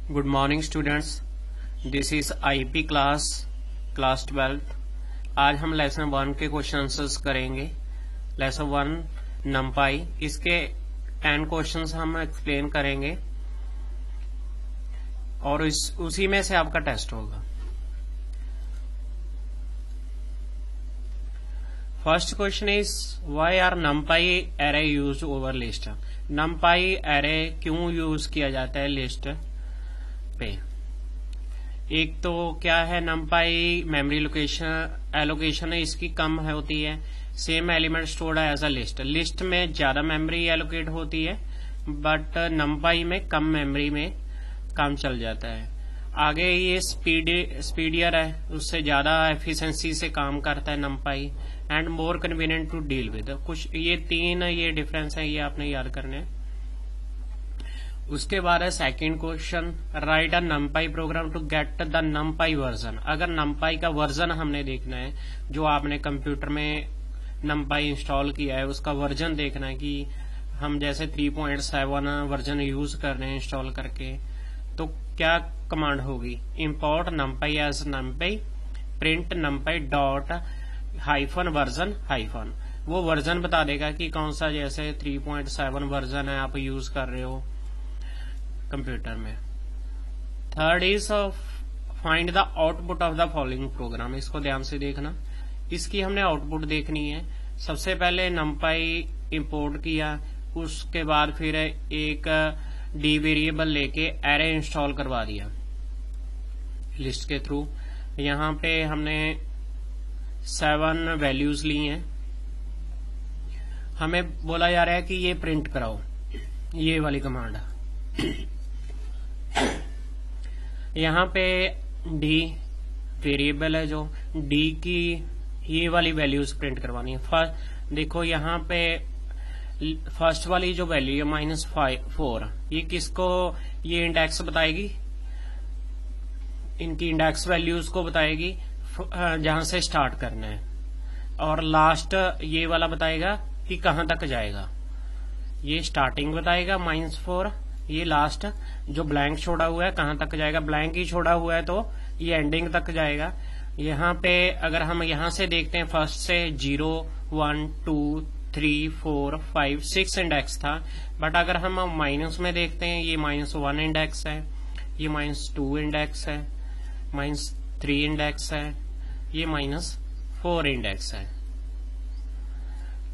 Good morning students, this is IP class 12th। आज हम lesson 1 के क्वेश्चन आंसर्स करेंगे। लेसन 1 नंपाई, इसके 10 क्वेश्चंस हम एक्सप्लेन करेंगे और उसी में से आपका टेस्ट होगा। First question is why are NumPy array use over list. NumPy array क्यों यूज किया जाता है लिस्ट पे? एक तो क्या है, नंपाई मेमोरी एलोकेशन है इसकी कम होती है। Same element stored as a list. List में ज्यादा मेमोरी एलोकेट होती है बट नंपाई में कम मेमोरी में काम चल जाता है। आगे ये स्पीडियर है, उससे ज्यादा एफिशिएंसी से काम करता है NumPy and more convenient to deal with. कुछ ये 3 ये डिफरेंस है, ये आपने याद करने हैं। उसके बाद है second question, write a NumPy program to get the NumPy version. अगर नंपाई का वर्जन हमने देखना है, जो आपने कंप्यूटर में नंपाई इंस्टॉल किया है उसका वर्जन देखना है कि हम जैसे 3.7 वर्जन यूज कर रहे हैं इंस्टॉल करके, तो क्या कमांड होगी? Import NumPy as NumPy, print NumPy dot hyphen version hyphen. वो वर्जन बता देगा कि कौन सा, जैसे 3.7 वर्जन है आप यूज कर रहे हो कंप्यूटर में। Third is find the output of the following programme. इसको ध्यान से देखना, इसकी हमने आउटपुट देखनी है। सबसे पहले नंपाई इंपोर्ट किया, उसके बाद फिर एक डी वेरिएबल लेके एरे इंस्टॉल करवा दिया लिस्ट के थ्रू। यहाँ पे हमने 7 वैल्यूज ली हैं। हमें बोला जा रहा है कि ये प्रिंट कराओ, ये वाली कमांड। यहाँ पे डी वेरिएबल है, जो डी की ये वाली वैल्यूज प्रिंट करवानी है। देखो यहाँ पे फर्स्ट वाली जो वैल्यू है -4, ये किसको, ये इंडेक्स बताएगी, इनकी इंडेक्स वैल्यूज को बताएगी जहां से स्टार्ट करना है। और लास्ट ये वाला बताएगा कि कहां तक जाएगा। ये स्टार्टिंग बताएगा -4, ये लास्ट जो ब्लैंक छोड़ा हुआ है कहां तक जाएगा। ब्लैंक ही छोड़ा हुआ है तो ये एंडिंग तक जाएगा। यहाँ पे अगर हम यहाँ से देखते हैं, फर्स्ट से 0 1 2 3 4 5 6 इंडेक्स था, बट अगर हम माइनस में देखते हैं, ये -1 इंडेक्स है, ये -2 इंडेक्स है, -3 इंडेक्स है, ये -4 इंडेक्स है।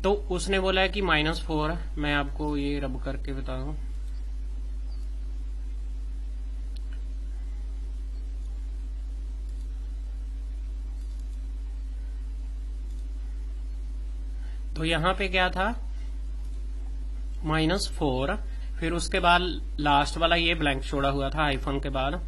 तो उसने बोला है कि -4, मैं आपको ये रब करके बता दूं। तो यहां पे क्या था, -4, फिर उसके बाद लास्ट वाला ये ब्लैंक छोड़ा हुआ था हाइफन के बाद,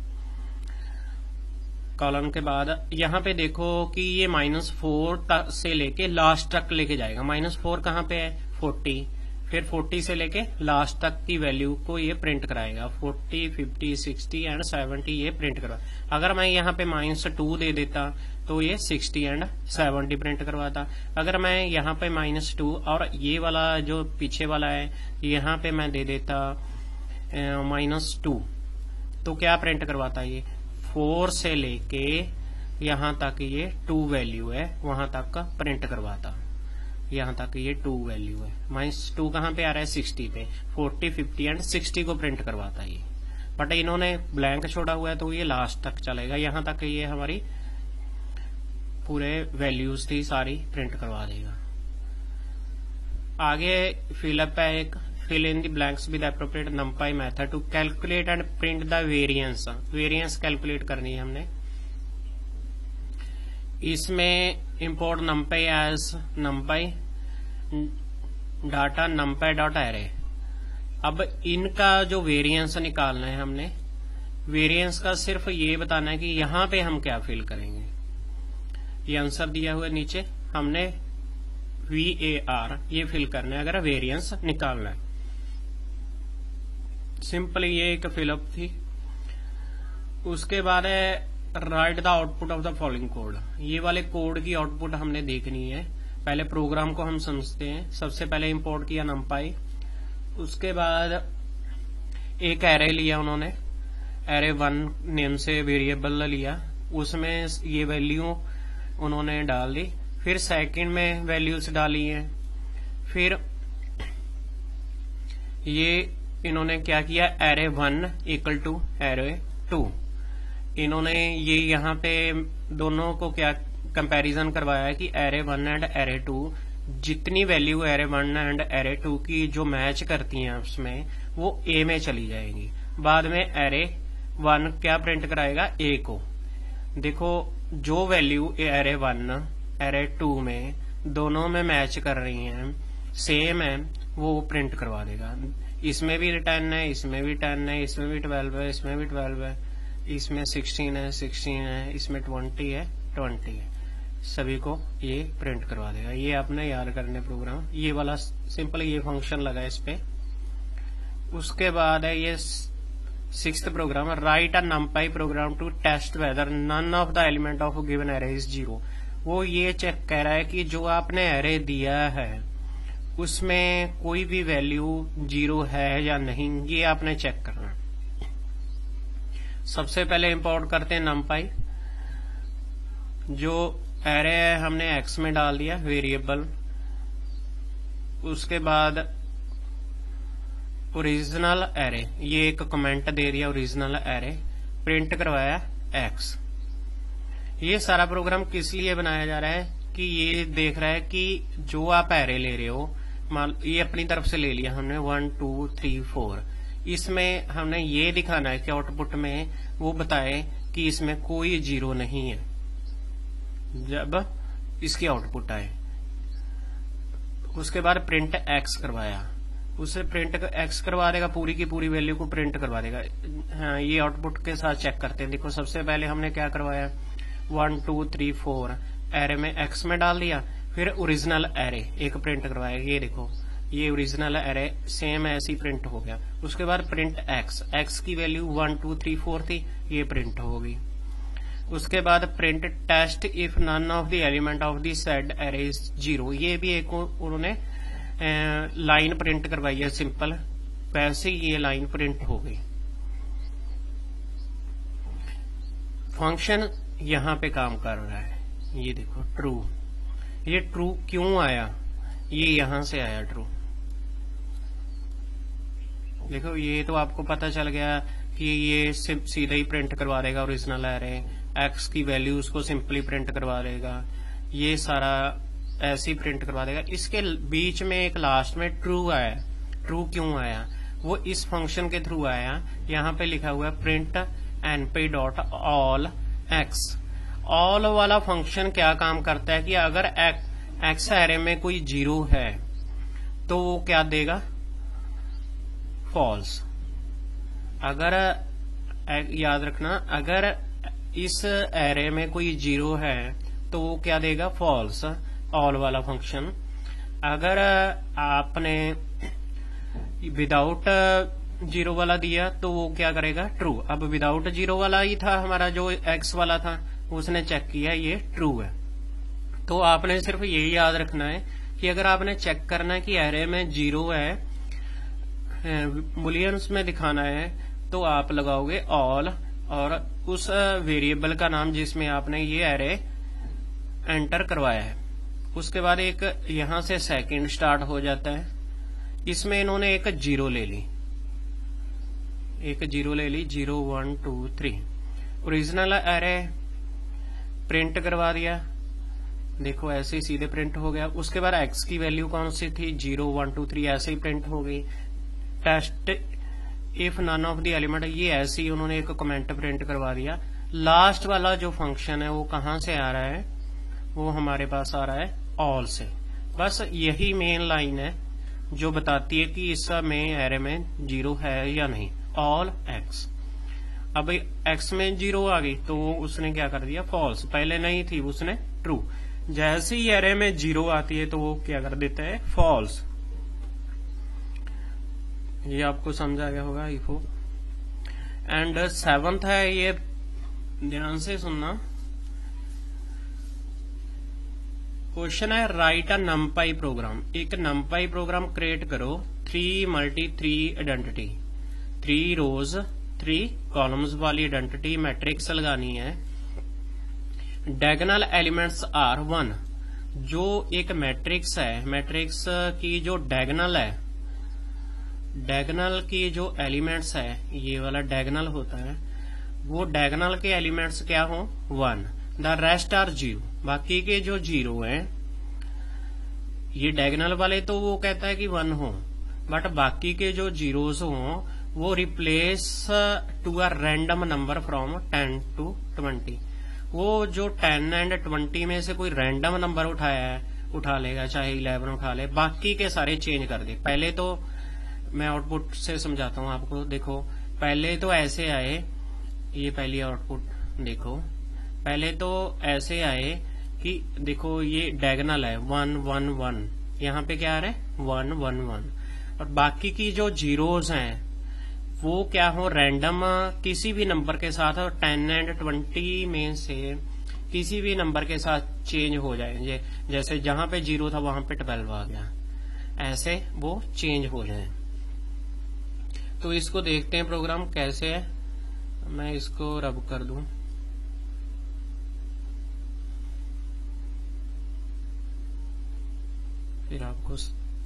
कॉलम के बाद। यहाँ पे देखो कि ये -4 से लेके लास्ट तक लेके जाएगा। -4 कहाँ पे है? 40, फिर 40 से लेके लास्ट तक की वैल्यू को ये प्रिंट कराएगा। 40 50 60 एंड 70 ये प्रिंट करवा। अगर मैं यहाँ पे -2 दे देता तो ये 60 एंड 70 प्रिंट करवाता। अगर मैं यहाँ पे -2 और ये वाला जो पीछे वाला है यहाँ पे मैं दे देता -2, तो क्या प्रिंट करवाता? ये 4 से लेके यहाँ तक ये 2 वैल्यू है, वहां तक का प्रिंट करवाता। यहाँ तक ये 2 वैल्यू है, -2 कहाँ पे आ रहा है? 60 पे। 40 50 एंड 60 को प्रिंट करवाता ये, बट इन्होंने ब्लैंक छोड़ा हुआ है तो ये लास्ट तक चलेगा। यहाँ तक ये हमारी पूरे वैल्यूज थी सारी प्रिंट करवा देगा। आगे फिलअप है एक, fill in the blanks with appropriate numpy method to calculate and print the variance। Variance calculate करनी है हमने। इसमें import numpy as numpy data numpy dot array। अब इनका जो वेरिएंस निकालना है हमने, वेरिएंस का सिर्फ ये बताना है कि यहाँ पे हम क्या फिल करेंगे। ये आंसर दिया हुआ नीचे, हमने VAR ये फिल करना है अगर वेरिएंस निकालना है। सिंपल ये एक फिलअप थी। उसके बाद है right the output of the following code. ये वाले कोड की आउटपुट हमने देखनी है। पहले प्रोग्राम को हम समझते हैं। सबसे पहले इंपोर्ट किया नंपाई, उसके बाद एक एरे लिया उन्होंने, एरे 1 नेम से वेरिएबल लिया, उसमें ये वैल्यू उन्होंने डाल दी, फिर सेकंड में वैल्यूज डाली हैं, फिर ये इन्होंने क्या किया, एरे 1 इक्वल टू एरे 2, इन्होंने ये यहाँ पे दोनों को क्या कंपैरिजन करवाया है कि एरे 1 एंड एरे 2 जितनी वैल्यू एरे 1 एंड एरे 2 की जो मैच करती हैं उसमें वो ए में चली जाएगी। बाद में एरे 1 क्या प्रिंट कराएगा, ए को। देखो जो वैल्यू एरे 1 एरे 2 में दोनों में मैच कर रही हैं, सेम है, वो प्रिंट करवा देगा। इसमें भी 10 है, इसमें भी 10 है, इसमें भी 12 है, इसमें भी 12 है, इसमें 16 है, 16 है, इसमें 20 है, 20 है, सभी को ये प्रिंट करवा देगा। ये आपने याद करने प्रोग्राम, ये वाला सिंपल ये फंक्शन लगा इस पे। उसके बाद है ये 6th program, write a NumPy program to test whether none of the element of given array is 0। वो ये चेक कह रहा है कि जो आपने एरे दिया है उसमें कोई भी वैल्यू 0 है या नहीं, ये आपने चेक करना। सबसे पहले इंपोर्ट करते हैं नंपाई। जो एरे है हमने एक्स में डाल दिया वेरिएबल, उसके बाद ओरिजिनल एरे, ये एक कमेंट दे दिया ओरिजिनल एरे, प्रिंट करवाया एक्स। ये सारा प्रोग्राम किस लिए बनाया जा रहा है कि ये देख रहा है कि जो आप एरे ले रहे हो, मान ये अपनी तरफ से ले लिया हमने 1 2 3 4, इसमें हमने ये दिखाना है कि आउटपुट में वो बताए कि इसमें कोई 0 नहीं है जब इसकी आउटपुट आए। उसके बाद प्रिंट एक्स करवाया, उसे प्रिंट एक्स करवा देगा, पूरी की पूरी वैल्यू को प्रिंट करवा देगा। हाँ, ये आउटपुट के साथ चेक करते हैं। देखो सबसे पहले हमने क्या करवाया, 1 2 3 4 एरे में एक्स में डाल दिया, फिर ओरिजिनल एरे एक प्रिंट करवाया। ये देखो ये ओरिजिनल एरे सेम ऐसी प्रिंट हो गया। उसके बाद प्रिंट एक्स, एक्स की वैल्यू 1 2 3 4 थी, ये प्रिंट होगी। उसके बाद print test if none of the element of the said array is 0, ये भी एक उन्होंने लाइन प्रिंट करवाई है सिंपल, वैसे ये लाइन प्रिंट हो गई। फंक्शन यहां पे काम कर रहा है, ये देखो ट्रू। ये ट्रू क्यों आया, ये यहां से आया ट्रू। देखो ये तो आपको पता चल गया कि ये सीधे ही प्रिंट करवा देगा ओरिजिनल एरे, एक्स की वैल्यू उसको सिंपली प्रिंट करवा देगा, ये सारा ऐसे ही प्रिंट करवा देगा। इसके बीच में एक लास्ट में ट्रू आया। ट्रू क्यों आया, वो इस फंक्शन के थ्रू आया। यहाँ पे लिखा हुआ है print np dot all x. All वाला फंक्शन क्या काम करता है कि अगर एक्स एरे में कोई 0 है तो वो क्या देगा, फॉल्स। अगर याद रखना, अगर इस एरे में कोई 0 है तो वो क्या देगा, फॉल्स, ऑल वाला फंक्शन। अगर आपने विदाउट 0 वाला दिया तो वो क्या करेगा, ट्रू। अब विदाउट 0 वाला ही था हमारा, जो एक्स वाला था उसने चेक किया ये ट्रू है। तो आपने सिर्फ यही याद रखना है कि अगर आपने चेक करना है कि एरे में 0 है, बुलियंस में दिखाना है, तो आप लगाओगे ऑल और उस वेरिएबल का नाम जिसमें आपने ये एरे एंटर करवाया है। उसके बाद एक यहां से सेकंड स्टार्ट हो जाता है। इसमें इन्होंने एक 0 ले ली, एक 0 ले ली, 0 1 2 3, ओरिजिनल एरे प्रिंट करवा दिया। देखो ऐसे ही सीधे प्रिंट हो गया। उसके बाद एक्स की वैल्यू कौन सी थी, 0 1 2 3, ऐसे ही प्रिंट हो गई। Test if none of the element, ये ऐसे ही उन्होंने एक कमेंट प्रिंट करवा दिया। लास्ट वाला जो फंक्शन है वो कहां से आ रहा है, वो हमारे पास आ रहा है ऑल से। बस यही मेन लाइन है जो बताती है कि इस में एरे में 0 है या नहीं, ऑल एक्स। अब एक्स में 0 आ गई तो उसने क्या कर दिया, फॉल्स। पहले नहीं थी, उसने ट्रू। जैसे ही एरे में 0 आती है तो वो क्या कर देता है, फॉल्स। ये आपको समझा गया होगा आई होप। एंड 7th है, ये ध्यान से सुनना। क्वेश्चन है राइट अ नंपाई प्रोग्राम। एक नंपाई प्रोग्राम क्रिएट करो 3 × 3 आइडेंटिटी, 3 रोज 3 कॉलम्स वाली आइडेंटिटी मैट्रिक्स लगानी है। Diagonal elements are 1। जो एक मैट्रिक्स है, मैट्रिक्स की जो डायगोनल है, डायगोनल की जो एलिमेंट्स है, ये वाला डायगोनल होता है, वो डायगोनल के एलिमेंट्स क्या हो 1, द रेस्ट आर 0। बाकी के जो 0 हैं, ये डायगोनल वाले तो वो कहता है कि 1 हो, बट बाकी के जो जीरोस हो वो replace to a random number from 10 to 20। वो जो 10 and 20 में से कोई रैंडम नंबर उठा लेगा, चाहे 11 उठा ले, बाकी के सारे चेंज कर दे। पहले तो मैं आउटपुट से समझाता हूँ आपको। देखो पहले तो ऐसे आए, ये पहली आउटपुट देखो, पहले तो ऐसे आए कि देखो ये डायगोनल है 1 1 1, यहाँ पे क्या आ रहा है 1 1 1, और बाकी की जो जीरोस हैं वो क्या हो रैंडम किसी भी नंबर के साथ 10 and 20 में से किसी भी नंबर के साथ चेंज हो जाएंगे। जैसे जहां पे 0 था वहां पे 12 आ गया, ऐसे वो चेंज हो जाए। तो इसको देखते हैं प्रोग्राम कैसे है। मैं इसको रब कर दूं, फिर आपको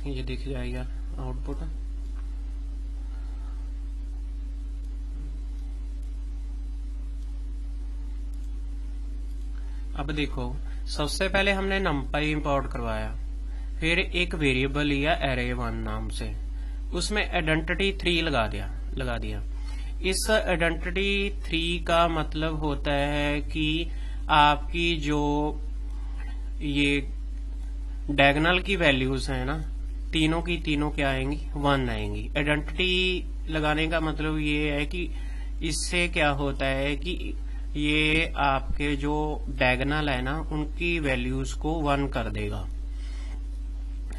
ये दिख जाएगा आउटपुट। अब देखो सबसे पहले हमने numpy इंपोर्ट करवाया, फिर एक वेरिएबल लिया array1 नाम से, उसमें आइडेंटिटी 3 लगा दिया। इस आइडेंटिटी 3 का मतलब होता है कि आपकी जो ये डायगोनल की वैल्यूज है ना, तीनों की तीनों क्या आएंगी 1 आएंगी। आइडेंटिटी लगाने का मतलब ये है कि इससे क्या होता है कि ये आपके जो डायगोनल है ना उनकी वैल्यूज को 1 कर देगा,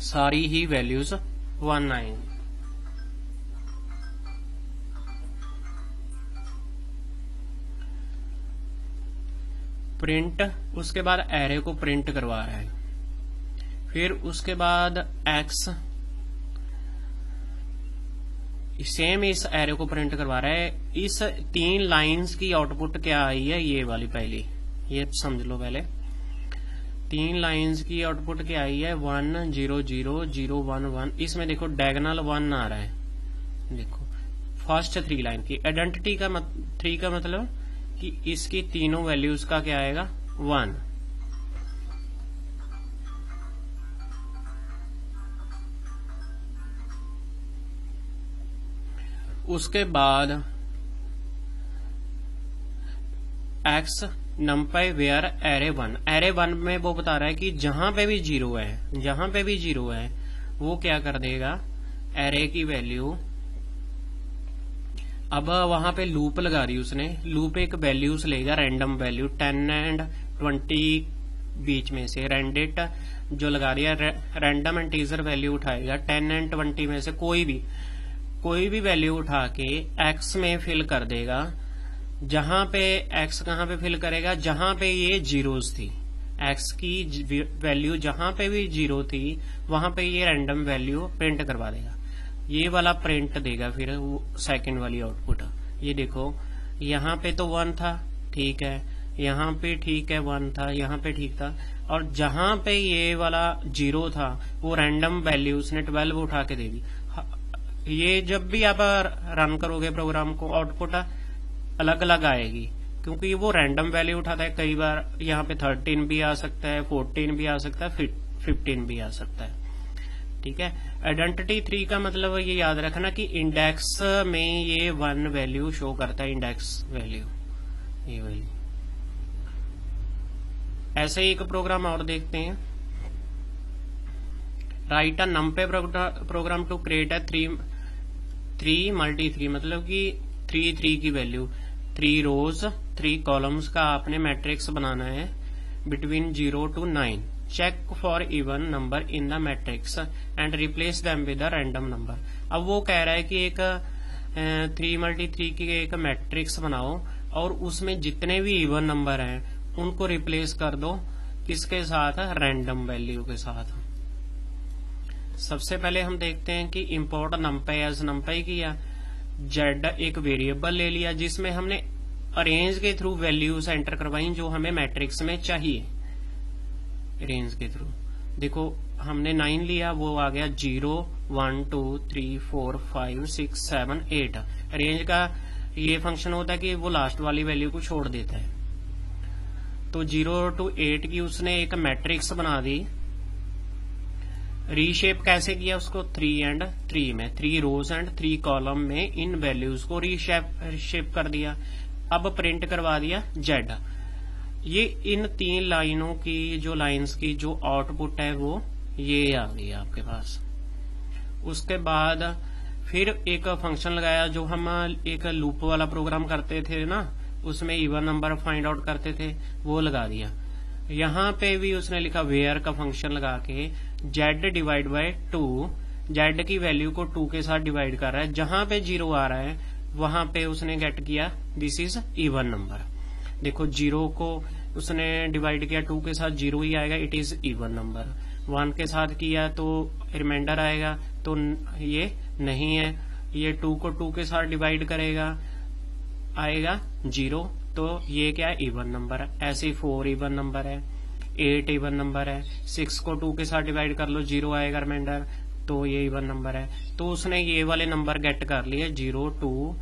सारी ही वैल्यूज 1 आएंगी। प्रिंट, उसके बाद एरे को प्रिंट करवा रहा है, फिर उसके बाद एक्स, सेम इस एरे को प्रिंट करवा रहा है। इस 3 लाइंस की आउटपुट क्या आई है, ये वाली पहली, ये समझ लो पहले। 3 लाइंस की आउटपुट क्या आई है 1 0 0 0 1 1। इसमें देखो डायगोनल 1 आ रहा है। देखो फर्स्ट 3 लाइन की आइडेंटिटी का 3 का मतलब कि इसकी तीनों वैल्यूज का क्या आएगा 1। उसके बाद एक्स नंपाई वेयर array1। array1 में वो बता रहा है कि जहां पे भी 0 है वो क्या कर देगा एरे की वैल्यू। अब वहां पे लूप लगा दी उसने, लूप एक वैल्यूज लेगा रैंडम वैल्यू 10 and 20 बीच में से। रैंडेट जो लगा दिया रैंडम इंटीजर वैल्यू उठाएगा 10 and 20 में से कोई भी वैल्यू उठा के एक्स में फिल कर देगा। जहां पे एक्स कहां पे फिल करेगा, जहां पे ये जीरोस थी, एक्स की वैल्यू जहां पे भी 0 थी वहां पे ये रैंडम वैल्यू प्रिंट करवा देगा। ये वाला प्रिंट देगा फिर सेकंड वाली आउटपुट। ये देखो यहाँ पे तो 1 था, ठीक है, यहाँ पे ठीक है 1 था, यहाँ पे ठीक था, और जहां पे ये वाला 0 था वो रैंडम वैल्यू उसने 12 उठा के देगी। ये जब भी आप रन करोगे प्रोग्राम को आउटपुट अलग अलग आएगी, क्योंकि वो रैंडम वैल्यू उठाता है। कई बार यहाँ पे 13 भी आ सकता है, 14 भी आ सकता है, 15 भी आ सकता है, ठीक है। आइडेंटिटी 3 का मतलब ये याद रखना कि इंडेक्स में ये 1 वैल्यू शो करता है, इंडेक्स वैल्यू, ये वैल्यू। ऐसे ही एक प्रोग्राम और देखते हैं। Write a NumPy program to create a 3 multi 3, मतलब कि 3 की वैल्यू 3 रोज 3 कॉलम्स का आपने मैट्रिक्स बनाना है between 0 to 9। Check for even number in the matrix and replace them with a random number. अब वो कह रहा है कि एक 3 मल्टी 3 की एक मैट्रिक्स बनाओ और उसमें जितने भी इवन नंबर हैं उनको रिप्लेस कर दो किसके साथ, रैंडम वैल्यू के साथ। सबसे पहले हम देखते हैं कि इंपोर्ट नंपाई एज नंपाई किया, जेड एक वेरिएबल ले लिया जिसमें हमने रेंज के थ्रू वैल्यूज एंटर करवाई जो हमें मैट्रिक्स में चाहिए। रेंज के थ्रू देखो हमने 9 लिया, वो आ गया 0 1 2 3 4 5 6 7 8। रेंज का ये फंक्शन होता है कि वो लास्ट वाली वैल्यू को छोड़ देता है। तो 0 to 8 की उसने एक मैट्रिक्स बना दी। रीशेप कैसे किया उसको, 3 and 3 में, 3 रोज एंड 3 कॉलम में इन वैल्यूज को रीशेप कर दिया। अब प्रिंट करवा दिया जेड। ये इन 3 लाइनों की जो लाइंस की जो आउटपुट है वो ये आ गई आपके पास। उसके बाद फिर एक फंक्शन लगाया जो हम एक लूप वाला प्रोग्राम करते थे ना, उसमें इवन नंबर फाइंड आउट करते थे, वो लगा दिया। यहाँ पे भी उसने लिखा वेयर का फंक्शन लगा के जेड डिवाइड बाय 2, जेड की वैल्यू को 2 के साथ डिवाइड कर रहा है। जहां पे 0 आ रहा है वहां पे उसने गेट किया दिस इज इवन नंबर। देखो 0 को उसने डिवाइड किया 2 के साथ, 0 ही आएगा, इट इज इवन नंबर। 1 के साथ किया तो रिमाइंडर आएगा, तो ये नहीं है। ये 2 को 2 के साथ डिवाइड करेगा, आएगा 0, तो ये क्या है, इवन नंबर है। ऐसे ही 4 इवन नंबर है, 8 इवन नंबर है। 6 को 2 के साथ डिवाइड कर लो, 0 आएगा रिमाइंडर, तो ये इवन नंबर है। तो उसने ये वाले नंबर गेट कर लिए 0 2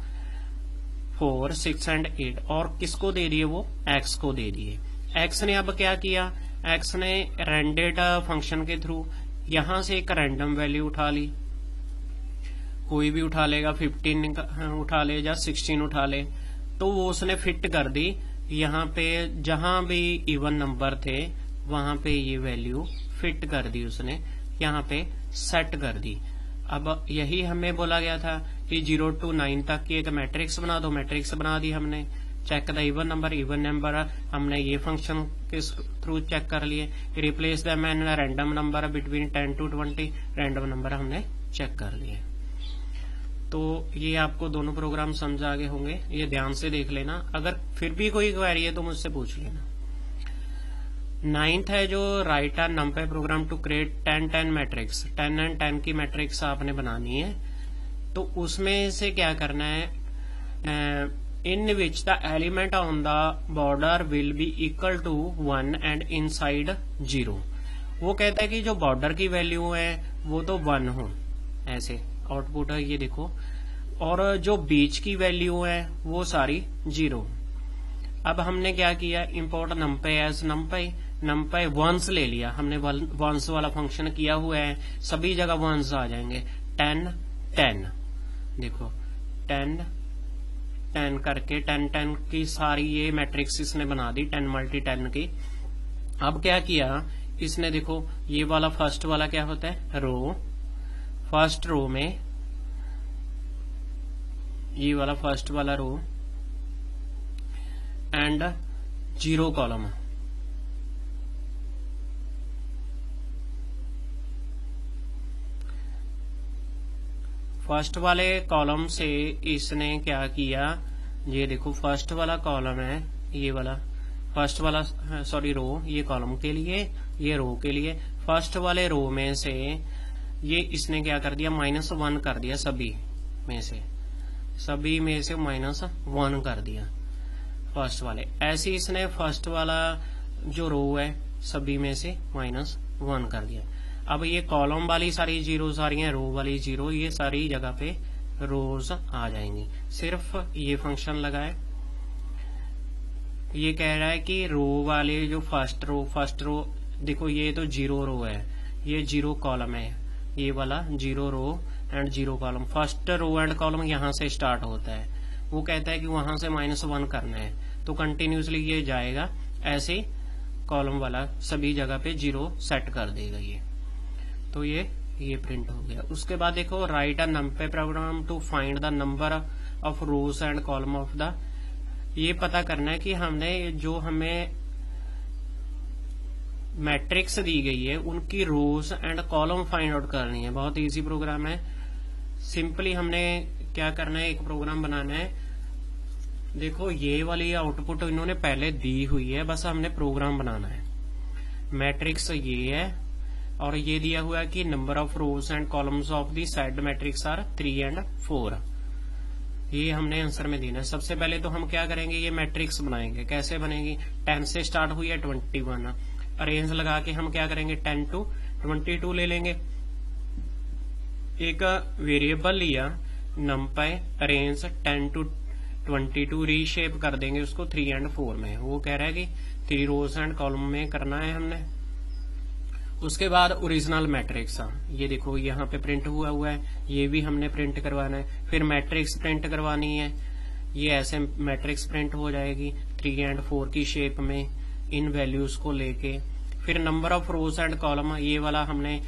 4 6 एंड 8, और किसको दे दिए, वो एक्स को दे दिए। एक्स ने अब क्या किया, एक्स ने रेंडेटा फंक्शन के थ्रू यहां से एक रैंडम वैल्यू उठा ली, कोई भी उठा लेगा, 15 उठा ले या 16 उठा ले, तो वो उसने फिट कर दी यहाँ पे। जहां भी इवन नंबर थे वहां पे ये वैल्यू फिट कर दी उसने, यहाँ पे सेट कर दी। अब यही हमें बोला गया था कि 0 to 9 तक की एक मैट्रिक्स बना दो, मैट्रिक्स बना दी हमने। चेक द इवन नंबर हमने ये फंक्शन के थ्रू चेक कर लिए। Replace the man random number between 10 to 20, random number हमने चेक कर लिए। तो ये आपको दोनों प्रोग्राम समझ आ गए होंगे, ये ध्यान से देख लेना। अगर फिर भी कोई क्वेरी है तो मुझसे पूछ लेना। 9th है जो write a NumPy program to create 10 matrix, 10 and 10 की मैट्रिक्स आपने बनानी है। तो उसमें से क्या करना है, in which the element on the border will be equal to 1 and inside 0। वो कहता है कि जो बॉर्डर की वैल्यू है वो तो 1 हो, ऐसे आउटपुट है ये देखो, और जो बीच की वैल्यू है वो सारी 0। अब हमने क्या किया, import NumPy as NumPy, NumPy ones ले लिया हमने, वंस वाला फंक्शन किया हुआ है, सभी जगह वंस आ जाएंगे। 10 10 देखो 10 10 करके 10 10 की सारी ये मैट्रिक्स इसने बना दी, 10 × 10 की। अब क्या किया इसने, देखो ये वाला फर्स्ट वाला क्या होता है, रो, फर्स्ट रो में ये वाला फर्स्ट वाला रो एंड 0 कॉलम। फर्स्ट वाले कॉलम से इसने क्या किया, ये देखो फर्स्ट वाला कॉलम है, ये वाला फर्स्ट वाला सॉरी रो, ये कॉलम के लिए, ये रो के लिए। फर्स्ट वाले रो में से ये इसने क्या कर दिया, -1 कर दिया, सभी में से -1 कर दिया फर्स्ट वाले। ऐसे इसने फर्स्ट वाला जो रो है सभी में से -1 कर दिया। अब ये कॉलम वाली सारी 0 सारी हैं, रो वाली 0, ये सारी जगह पे रोज आ जाएंगी। सिर्फ ये फंक्शन लगाए, ये कह रहा है कि रो वाले जो फर्स्ट रो देखो ये तो 0 रो है, ये 0 कॉलम है, ये वाला 0 row and 0 column. First row and column यहाँ से स्टार्ट होता है, वो कहता है कि वहां से -1 करना है, तो कंटिन्यूसली ये जाएगा, ऐसे कॉलम वाला सभी जगह पे 0 सेट कर देगा ये। तो ये प्रिंट हो गया। उसके बाद देखो write a NumPy program to find the number of rows and column of the, ये पता करना है कि हमने जो हमें मैट्रिक्स दी गई है उनकी रोज एंड कॉलम फाइंड आउट करनी है। बहुत इजी प्रोग्राम है, सिंपली हमने क्या करना है, एक प्रोग्राम बनाना है। देखो ये वाली आउटपुट इन्होंने पहले दी हुई है, बस हमने प्रोग्राम बनाना है। मैट्रिक्स ये है और ये दिया हुआ है कि number of rows and columns of the side matrix are 3 and 4। ये हमने आंसर में देना है। सबसे पहले तो हम क्या करेंगे, ये मैट्रिक्स बनाएंगे। कैसे बनेगी, 10 से स्टार्ट हुई है 21, अरेंज लगा के हम क्या करेंगे 10 to 22 ले लेंगे। एक वेरिएबल लिया numpy अरेंज 10 to 22, रीशेप कर देंगे उसको 3 and 4 में। वो कह रहा है कि 3 रोज एंड कॉलम में करना है हमने। उसके बाद ओरिजिनल मैट्रिक्स, ये देखो यहाँ पे प्रिंट हुआ है, ये भी हमने प्रिंट करवाना है। फिर मैट्रिक्स प्रिंट करवानी है, ये ऐसे मैट्रिक्स प्रिंट हो जाएगी 3 and 4 की शेप में इन वैल्यूज को लेके। फिर number of rows and column, ये वाला हमने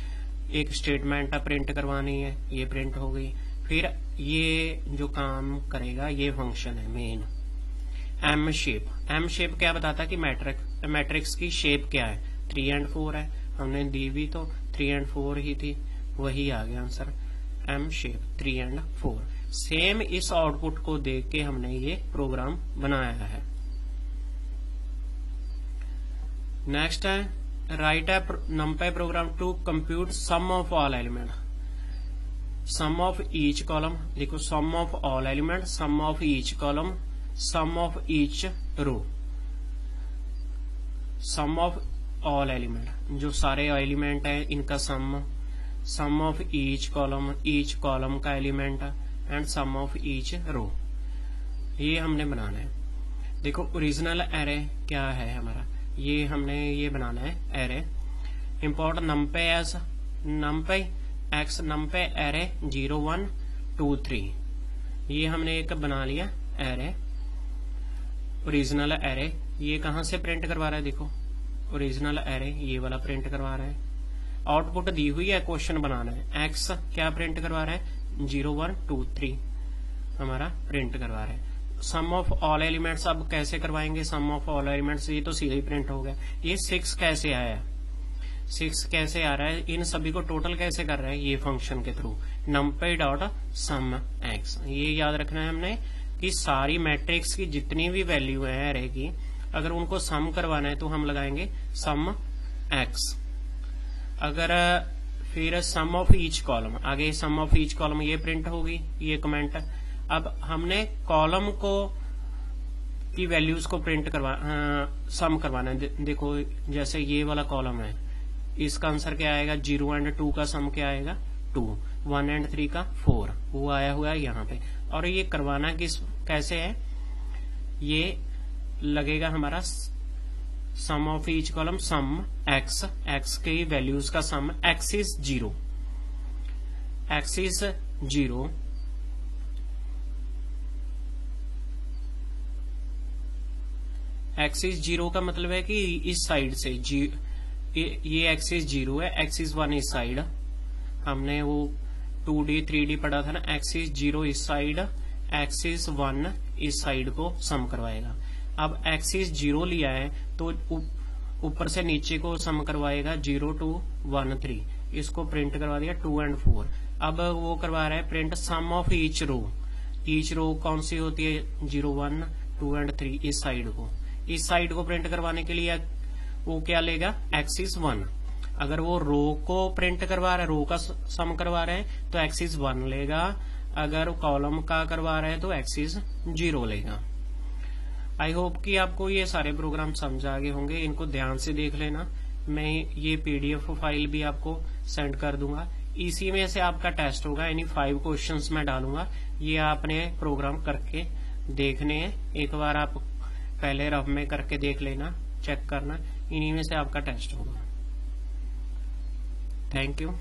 एक स्टेटमेंट प्रिंट करवानी है, ये प्रिंट हो गई। फिर ये जो काम करेगा ये फंक्शन है main M shape. M shape क्या बताता है कि मैट्रिक्स की शेप क्या है, 3 and 4 है, हमने दी भी तो 3 and 4 ही थी, वही आ गया answer M shape 3 and 4। Same इस आउटपुट को देख के हमने ये प्रोग्राम बनाया है। नेक्स्ट है write a numpy program to compute sum of all element, sum of each column. देखो sum of all element, sum of each column, sum of each row. Sum of all element, जो सारे element है इनका sum of each column का element and sum of each row, ये हमने बनाना है। देखो ओरिजिनल एरे क्या है हमारा, ये हमने ये बनाना है array. Import numpy as numpy x numpy array 0 1 2 3, ये हमने एक बना लिया एरे ओरिजिनल एरे। ये कहां से प्रिंट करवा रहा है, देखो ओरिजिनल एरे ये वाला प्रिंट करवा रहा है। आउटपुट दी हुई है, क्वेश्चन बनाना है। x क्या प्रिंट करवा रहा है, 0 1 2 3 हमारा प्रिंट करवा रहा है। सम ऑफ ऑल एलिमेंट्स अब कैसे करवाएंगे, सम ऑफ ऑल एलिमेंट्स ये तो सीधे ही प्रिंट हो गया। ये 6 कैसे आया, 6 कैसे आ रहा है, इन सभी को टोटल कैसे कर रहा है, ये फंक्शन के थ्रू numpy डॉट सम एक्स। ये याद रखना है हमने कि सारी मैट्रिक्स की जितनी भी वैल्यू है एरे की, अगर उनको सम करवाना है तो हम लगाएंगे सम एक्स। अगर फिर सम ऑफ ईच कॉलम, आगे सम ऑफ ईच कॉलम ये प्रिंट होगी, ये कमेंट। अब हमने कॉलम को की वैल्यूज को प्रिंट सम करवाना है। देखो जैसे ये वाला कॉलम है, इसका आंसर क्या आएगा, 0 and 2 का सम क्या आएगा 2, 1 and 3 का 4, वो आया हुआ है यहाँ पे। और ये करवाना कैसे है, ये लगेगा हमारा sum of each column sum x, x की वैल्यूज का sum, x is 0, x is 0, x is 0 का मतलब है कि इस साइड से ये एक्स इज 0 है, एक्स इज 1 इस साइड। हमने वो 2D 3D पढ़ा था ना, एक्स इज 0 इस साइड, एक्स इज 1 इस साइड को सम करवाएगा। अब एक्स इज 0 लिया है तो ऊपर से नीचे को सम करवाएगा 0 2 1 3, इसको प्रिंट करवा दिया 2 and 4। अब वो करवा रहा है print sum of each row. Each row कौन सी होती है, 0 1 2 and 3 इस साइड को। इस साइड को प्रिंट करवाने के लिए वो क्या लेगा, एक्स इज 1। अगर वो रो को प्रिंट करवा रहा है, रो का सम करवा रहे हैं तो एक्स इज 1 लेगा। अगर कॉलम का करवा रहे हैं तो एक्स इज 0 लेगा। आई होप कि आपको ये सारे प्रोग्राम समझ आ गए होंगे, इनको ध्यान से देख लेना। मैं ये PDF फाइल भी आपको सेंड कर दूंगा, इसी में से आपका टेस्ट होगा। यानी 5 क्वेश्चंस मैं डालूंगा, ये आपने प्रोग्राम करके देखने हैं। एक बार आप पहले रफ में करके देख लेना, चेक करना, इन्हीं में से आपका टेस्ट होगा। Thank you.